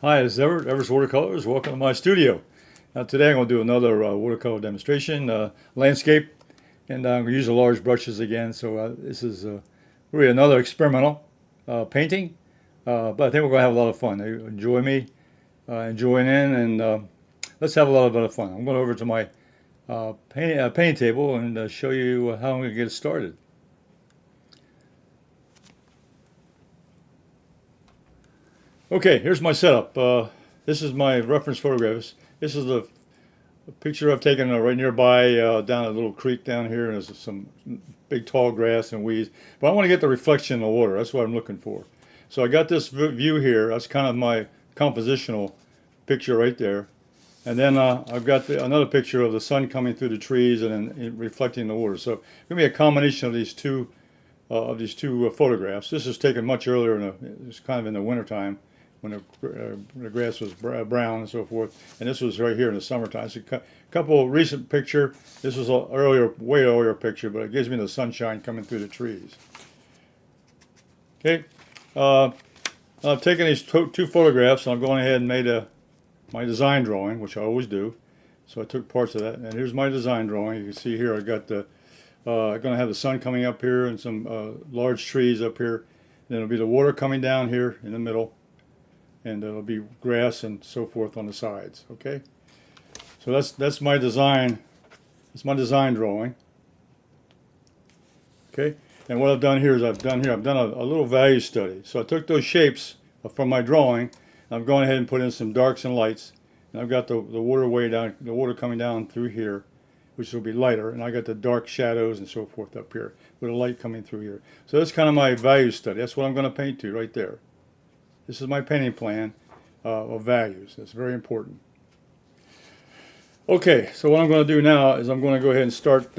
Hi, this is Everett, Everett's Watercolors. Welcome to my studio. Now today I'm going to do another watercolor demonstration, landscape, and I'm going to use the large brushes again. So this is really another experimental painting, but I think we're going to have a lot of fun. Enjoy me, enjoying in, and let's have a lot of fun. I'm going over to my painting table and show you how I'm going to get started. Okay, here's my setup. This is my reference photographs. This is the picture I've taken right nearby down a little creek down here, and there's some big tall grass and weeds. But I want to get the reflection in the water. That's what I'm looking for. So I got this view here. That's kind of my compositional picture right there. And then I've got another picture of the sun coming through the trees and then reflecting the water. So it's going to be a combination of these two photographs. This is taken much earlier. It's kind of in the wintertime when the grass was brown and so forth. And this was right here in the summertime. It's a couple recent picture. This was an earlier, way earlier picture, but it gives me the sunshine coming through the trees. Okay, I've taken these two photographs, and I'm going ahead and made my design drawing, which I always do. So I took parts of that, and here's my design drawing. You can see here I got the I'm going to have the sun coming up here and some large trees up here. Then it'll be the water coming down here in the middle, and it'll be grass and so forth on the sides. Okay, so that's my design. It's my design drawing. Okay, and what I've done here is I've done a little value study. So I took those shapes from my drawing. And I've gone ahead and put in some darks and lights, and I've got the water coming down through here, which will be lighter, and I got the dark shadows and so forth up here with a light coming through here. So that's kind of my value study. That's what I'm going to paint to right there. This is my painting plan of values. That's very important. Okay, so what I'm going to do now is I'm going to go ahead and start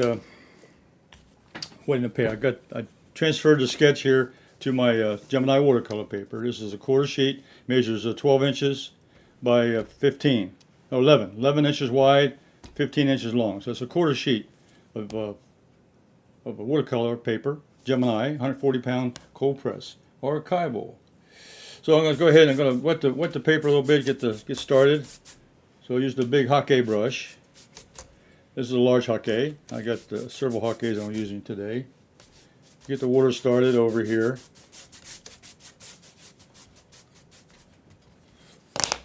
wetting the paint. I transferred the sketch here to my Gemini watercolor paper. This is a quarter sheet, measures 12 inches by 15, no 11 inches wide, 15 inches long. So it's a quarter sheet of a watercolor paper, Gemini, 140-pound cold press, archival. So I'm going to go ahead and I'm going to wet the paper a little bit, get started. So I use the big Hake brush. This is a large Hake. I got several Hakes I'm using today. Get the water started over here.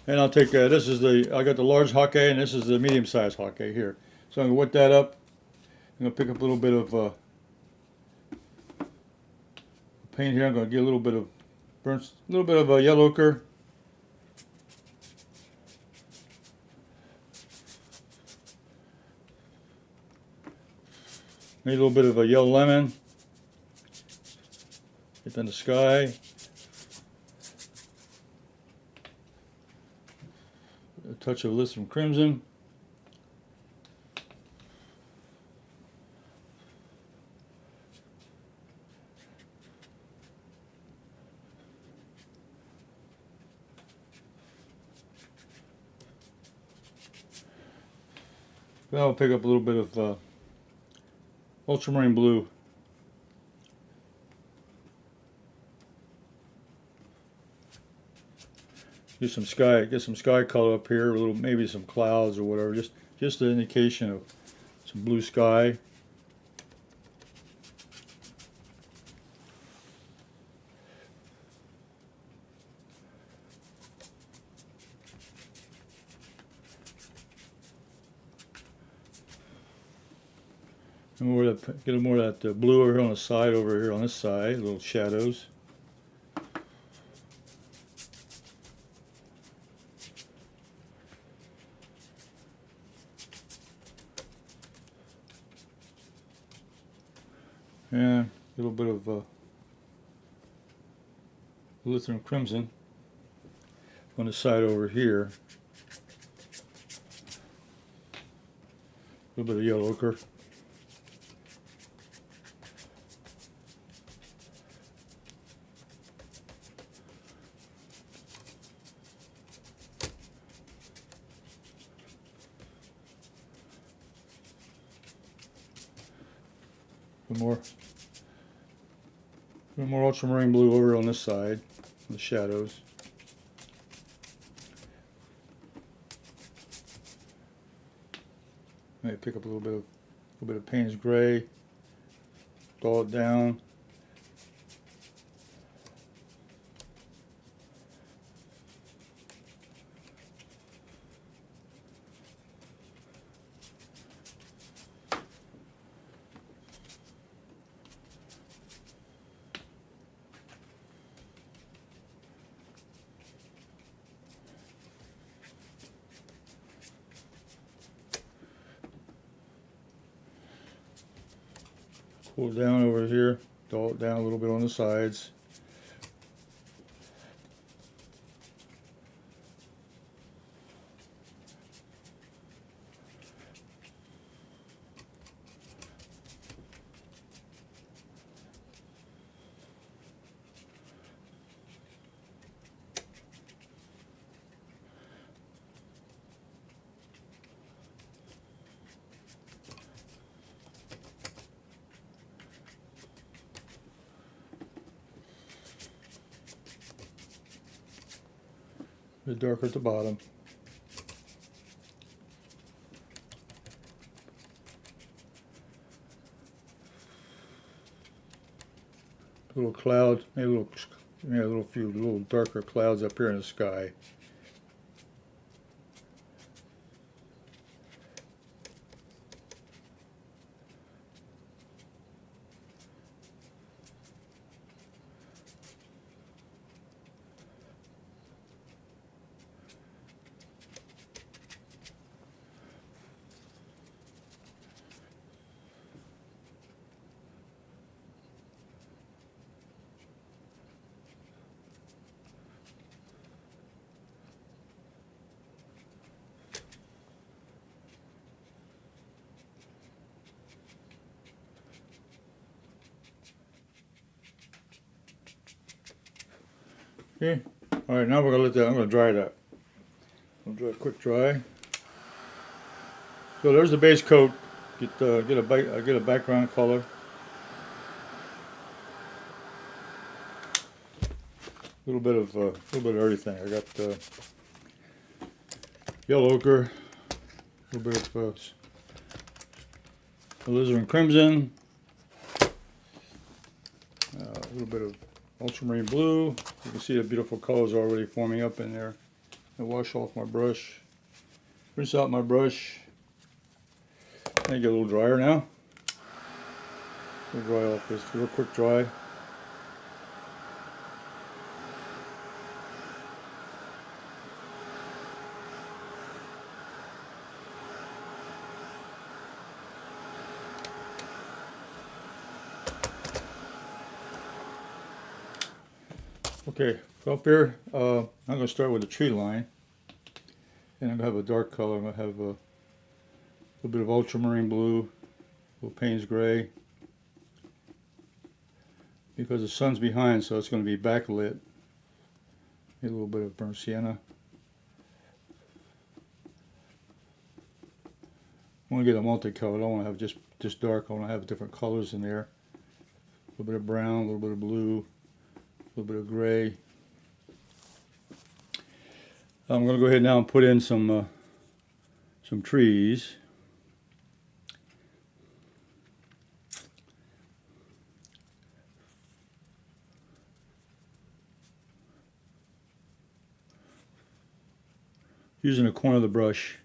And I'll take, I got the large Hake, and this is the medium-sized Hake here. So I'm going to wet that up. I'm going to pick up a little bit of paint here. I'm going to get a little bit of yellow ochre. Maybe a little bit of a yellow lemon. Get in the sky. A touch of Lissom crimson. Then I'll pick up a little bit of ultramarine blue. Get some sky color up here, maybe some clouds or whatever. Just an indication of some blue sky. And get more of that blue over here on the side, over here on this side, little shadows. And a little bit of Lutheran crimson on the side over here. A little bit of yellow ochre. A little more ultramarine blue over on this side, the shadows. Maybe pick up a little bit of Payne's gray, dull it down. Pull it down over here, dull it down a little bit on the sides. A bit darker at the bottom. Little cloud, maybe a few little darker clouds up here in the sky. Okay, all right, now we're gonna let that, I'm gonna dry that. I'll do a quick dry. So there's the base coat. Get a background color. A little bit of everything. I got yellow ochre, a little bit of alizarin crimson, a little bit of ultramarine blue. You can see the beautiful colors already forming up in there. I wash off my brush, rinse out my brush. I get a little drier now. We'll dry off this, real quick dry. Okay, so up here, I'm going to start with the tree line, and I'm going to have a dark color. I'm going to have a little bit of ultramarine blue, a little Payne's gray, because the sun's behind, so it's going to be backlit. A little bit of burnt sienna. I want to get a multicolored. I don't want to have just dark. I want to have different colors in there. A little bit of brown, a little bit of blue, a little bit of gray. I'm going to go ahead now and put in some trees. Using the corner of the brush.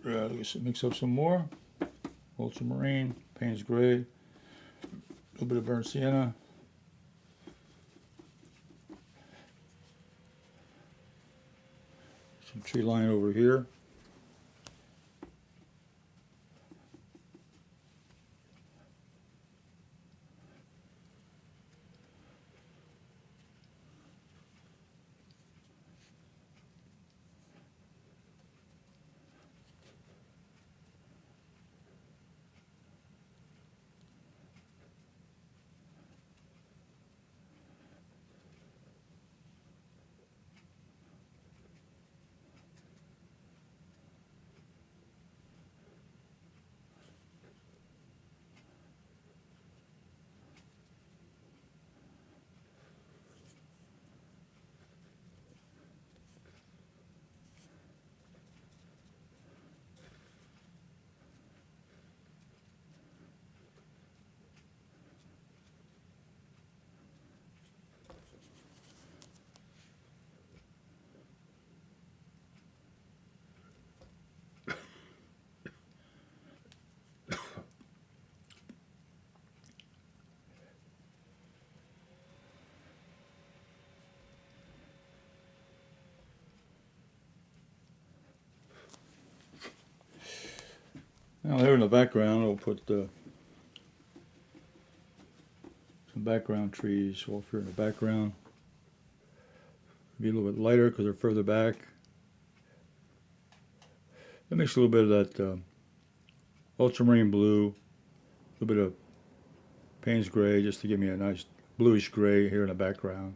Let's mix up some more. Ultramarine, Payne's gray, a little bit of burnt sienna, tree line over here. Now here in the background, I'll put some background trees off here in the background. Be a little bit lighter because they're further back. That makes a little bit of that ultramarine blue, a little bit of Payne's gray, just to give me a nice bluish gray here in the background.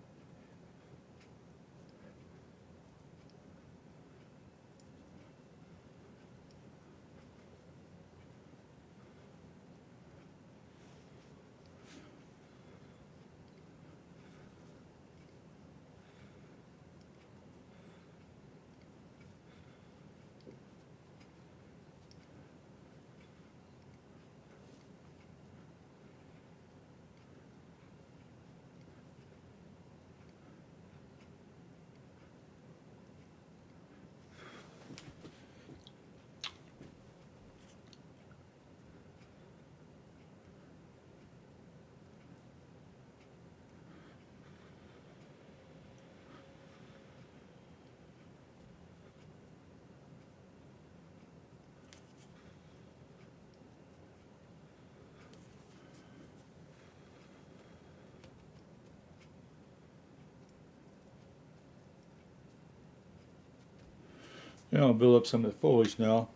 Yeah, I'll build up some of the foliage now.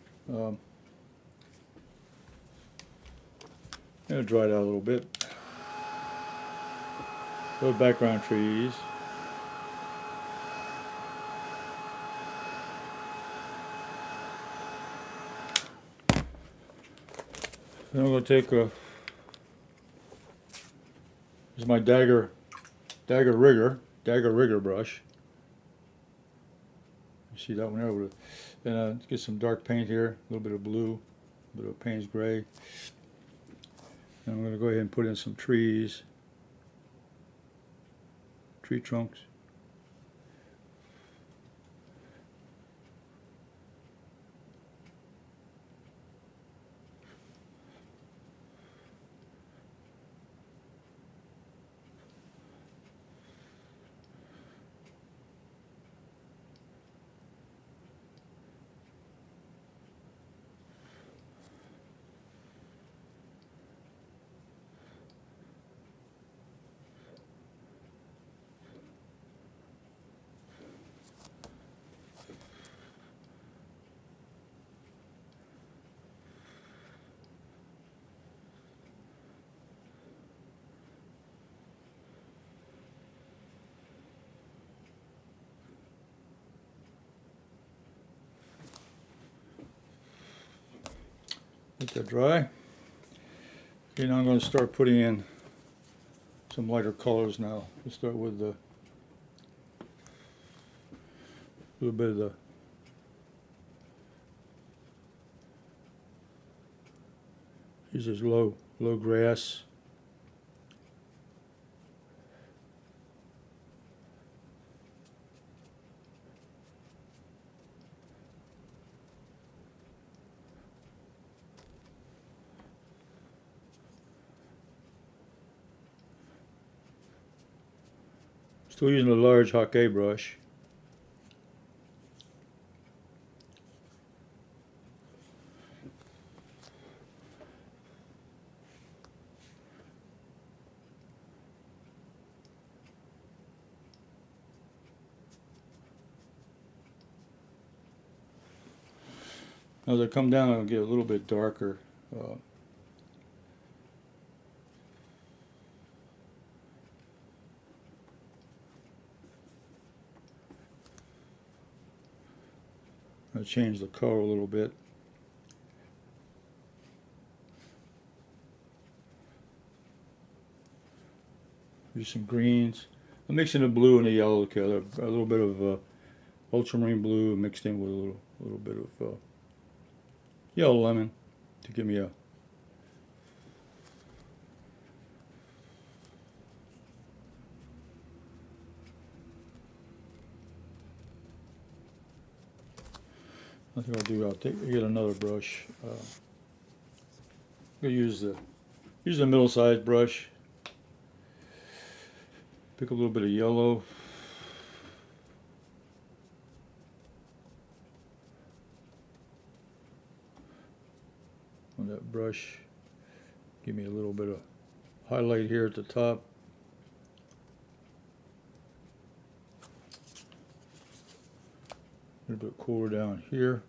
It'll dry it out a little bit. Those background trees. Then I'm going to take this is my dagger rigger brush. You see that one there? Then get some dark paint here, a little bit of blue, a bit of Payne's gray. And I'm going to go ahead and put in some trees, tree trunks. Let that dry. Okay, now I'm going to start putting in some lighter colors now. We'll start with a little bit of the use this low grass. Still using a large Hake brush. As I come down, it'll get a little bit darker. Uh, I'll change the color a little bit. Use some greens. I'm mixing the blue and the yellow together. A little bit of ultramarine blue mixed in with a little bit of yellow lemon to give me a I think I'll get another brush. I'll use the middle-sized brush. Pick a little bit of yellow. On that brush. Give me a little bit of highlight here at the top. A little bit cooler down here.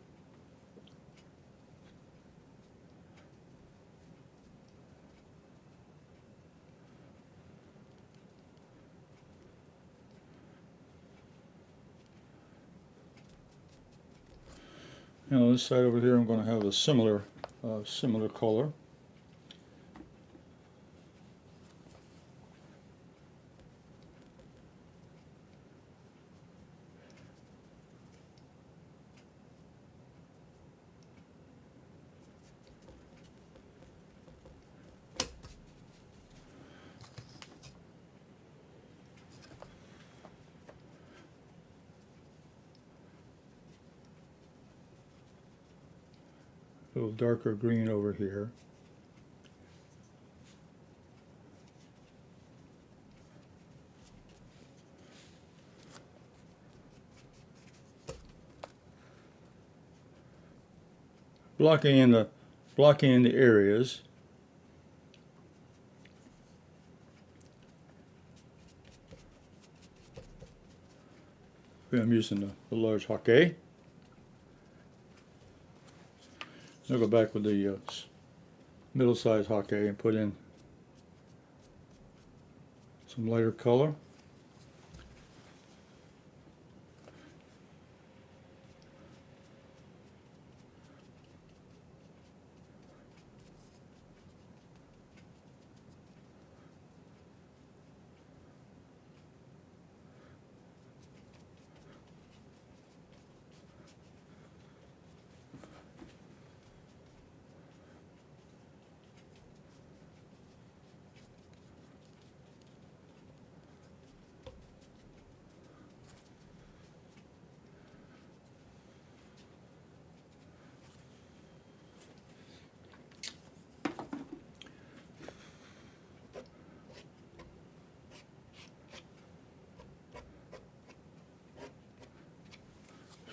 Now this side over here, I'm going to have a similar color. A little darker green over here. Blocking in the areas. I'm using the large Hake. I'll go back with the middle-sized Hake and put in some lighter color.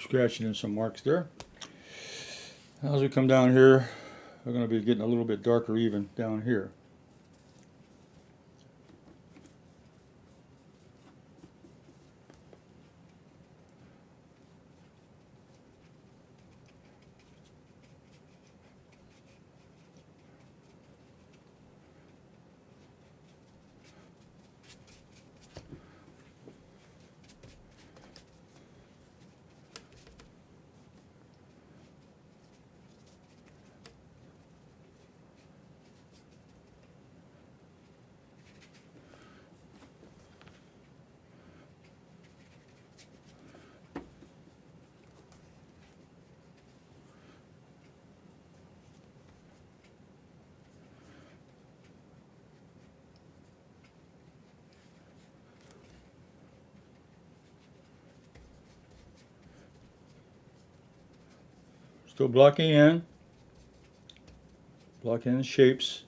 Scratching in some marks there. As we come down here, we're going to be getting a little bit darker even down here. Still blocking in the shapes.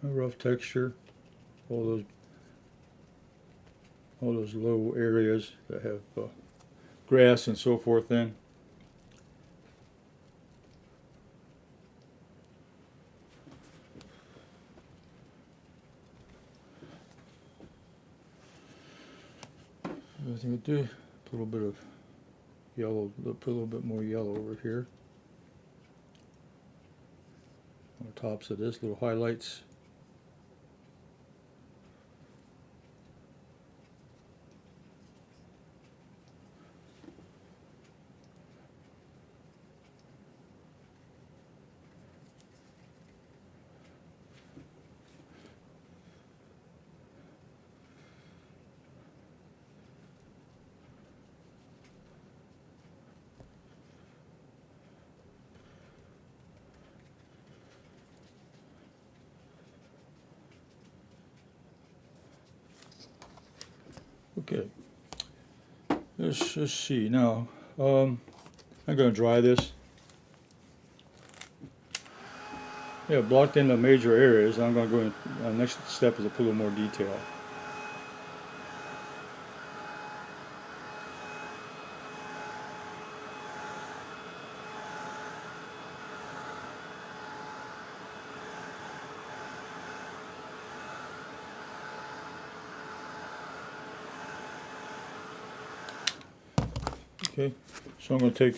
a rough texture. All those low areas that have grass and so forth in. I think we'll do a little bit of yellow, put a little bit more yellow over here on the tops of this, little highlights. Okay, let's just see now. I'm going to dry this. Yeah, blocked in the major areas. I'm going to go in. Next step is to put a little more detail. Okay, so I'm going to take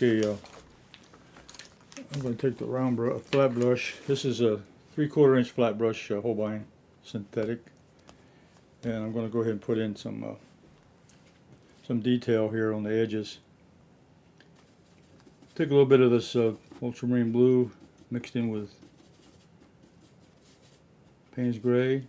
the round flat brush. This is a 3/4 inch flat brush, Holbein synthetic, and I'm going to go ahead and put in some detail here on the edges. Take a little bit of this ultramarine blue mixed in with Payne's gray.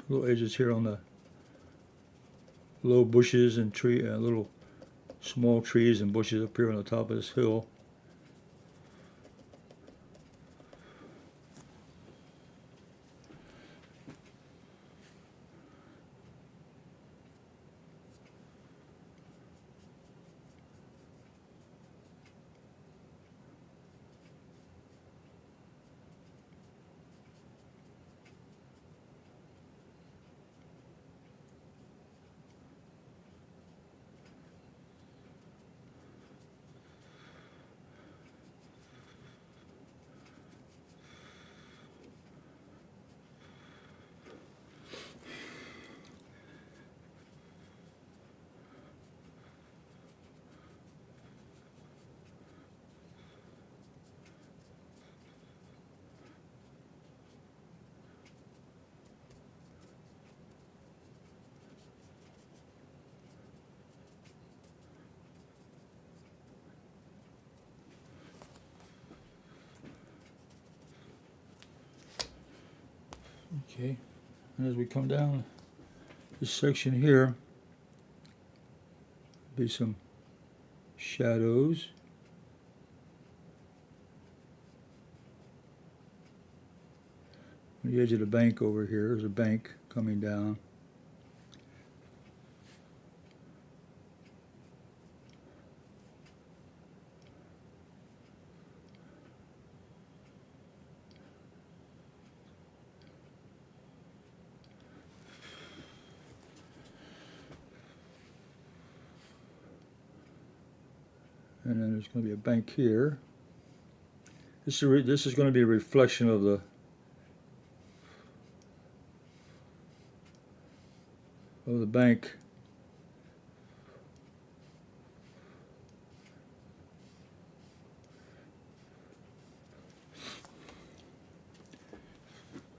Little edges here on the low bushes and little small trees and bushes up here on the top of this hill. Okay, and as we come down this section here, be some shadows. On the edge of the bank over here, there's a bank coming down. And then there's going to be a bank here. This is going to be a reflection of the bank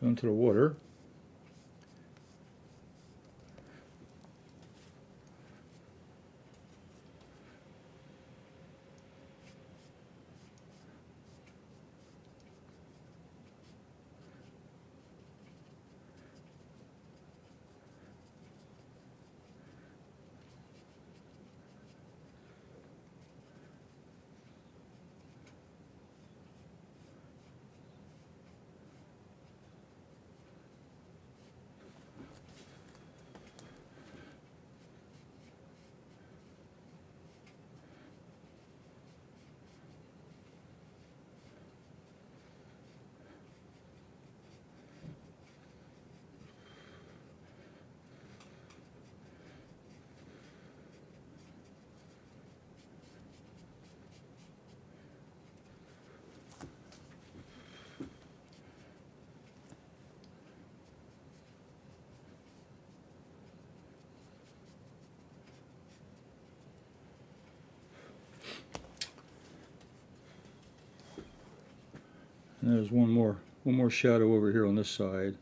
into the water. And there's one more shadow over here on this side.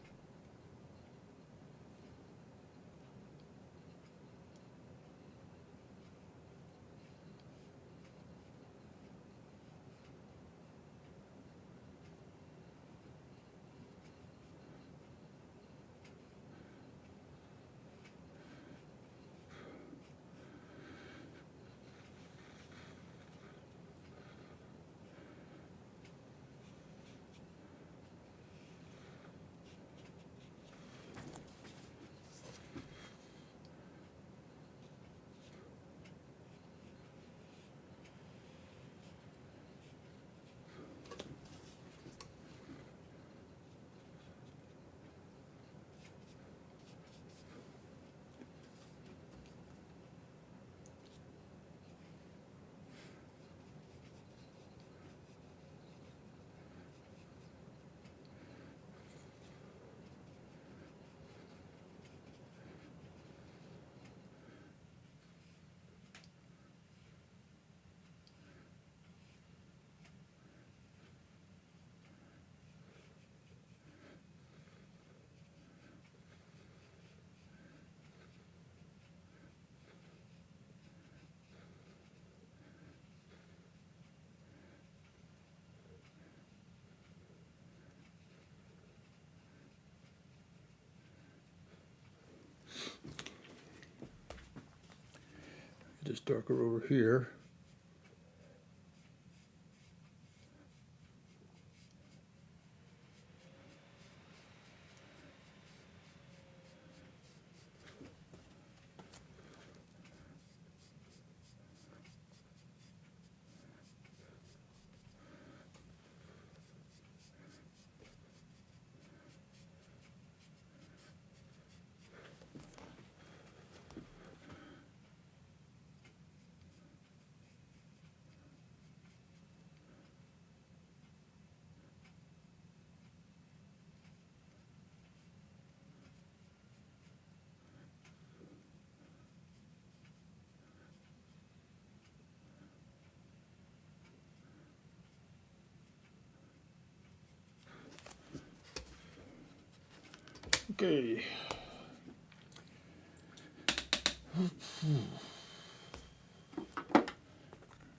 Just darker over here. Okay.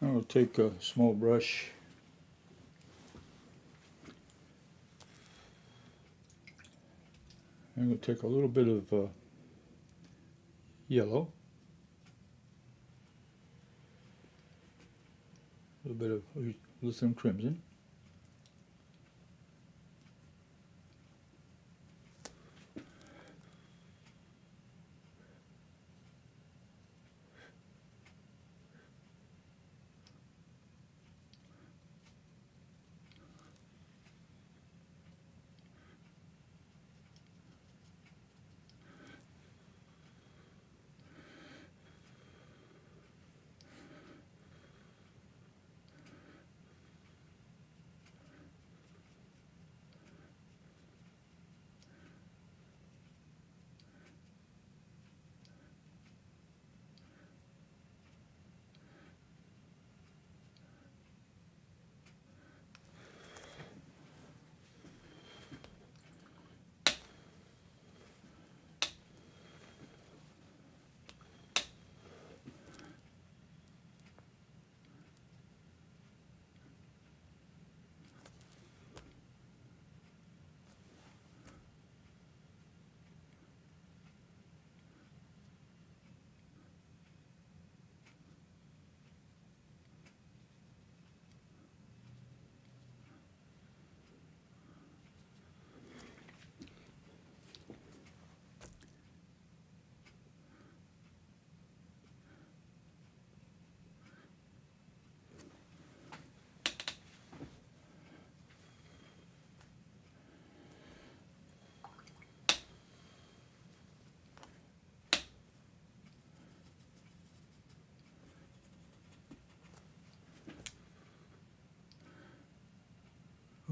I'll take a small brush. I'm going to take a little bit of yellow, a little bit of lithium crimson,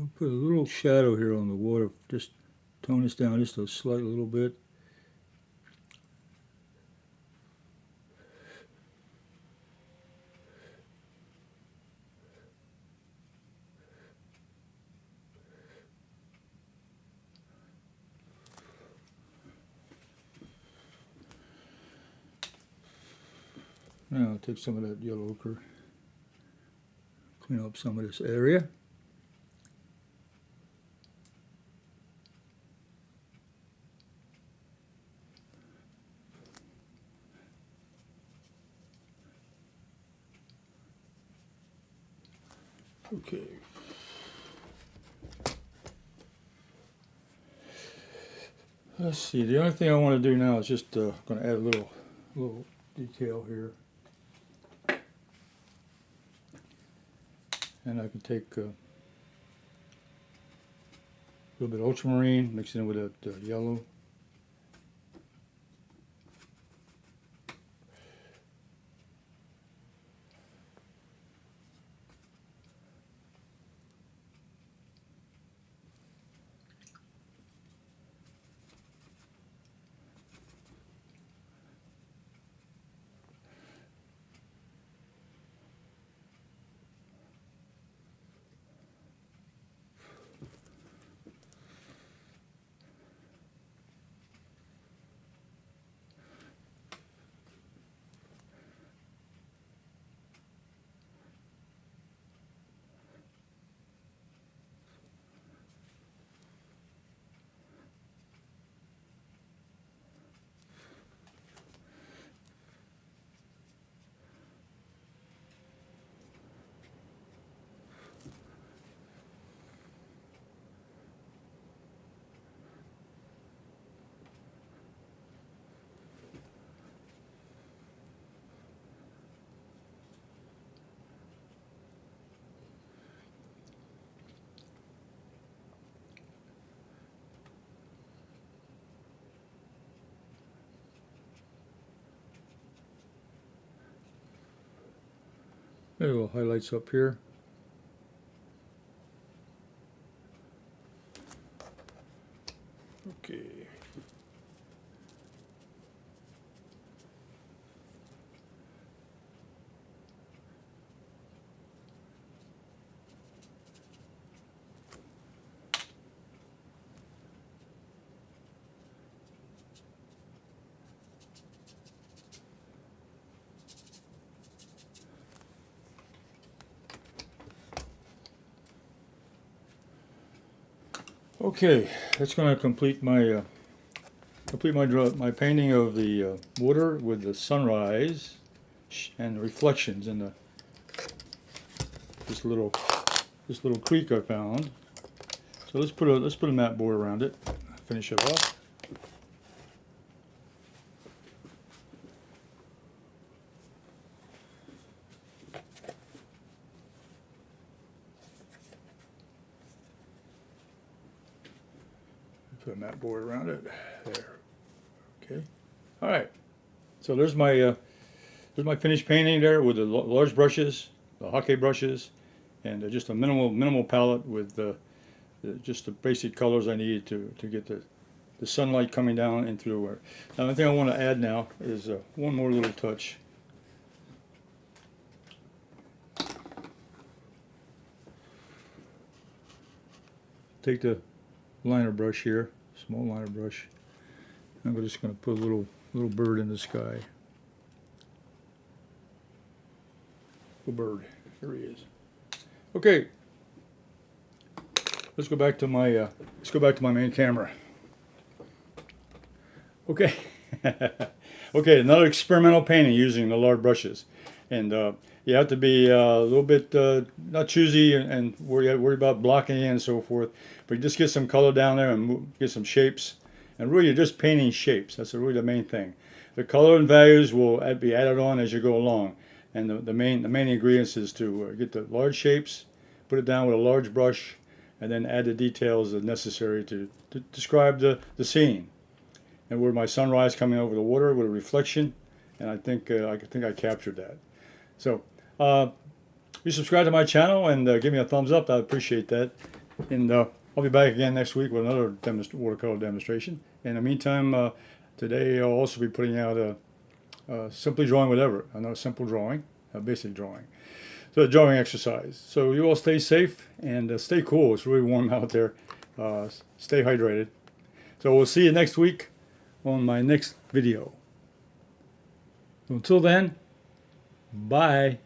I'll put a little shadow here on the water, just tone this down just a slight little bit. Now I'll take some of that yellow ochre, clean up some of this area. Okay. Let's see. The only thing I want to do now is just going to add a little detail here, and I can take a little bit of ultramarine, mix it in with that yellow. There are little highlights up here. Okay. Okay, that's going to complete my my painting of the water with the sunrise and the reflections in the this little creek I found. So let's put a matte board around it. Finish it off. Put a matte board around it. There. Okay. All right. So there's my finished painting there with the large brushes, the Hake brushes, and just a minimal palette with just the basic colors I need to get the sunlight coming down and through where. Now the thing I want to add now is one more little touch. Take the liner brush here, small liner brush. I'm just going to put a little bird in the sky. Little bird. There he is. Okay. Let's go back to my main camera. Okay. Okay, another experimental painting using the large brushes, and you have to be a little bit not choosy and worry about blocking in and so forth, but you just get some color down there and get some shapes, and really you're just painting shapes. That's really the main thing. The color and values will be added on as you go along, and the main ingredients is to get the large shapes, put it down with a large brush, and then add the details that are necessary to describe the scene. And where my sunrise coming over the water with a reflection, and I think I captured that. So, you subscribe to my channel and give me a thumbs up. I appreciate that. And I'll be back again next week with another watercolor demonstration. In the meantime, today I'll also be putting out a simply drawing with Everett. Another simple drawing, a basic drawing. So a drawing exercise. So you all stay safe and stay cool. It's really warm out there. Stay hydrated. So we'll see you next week on my next video. Until then, bye.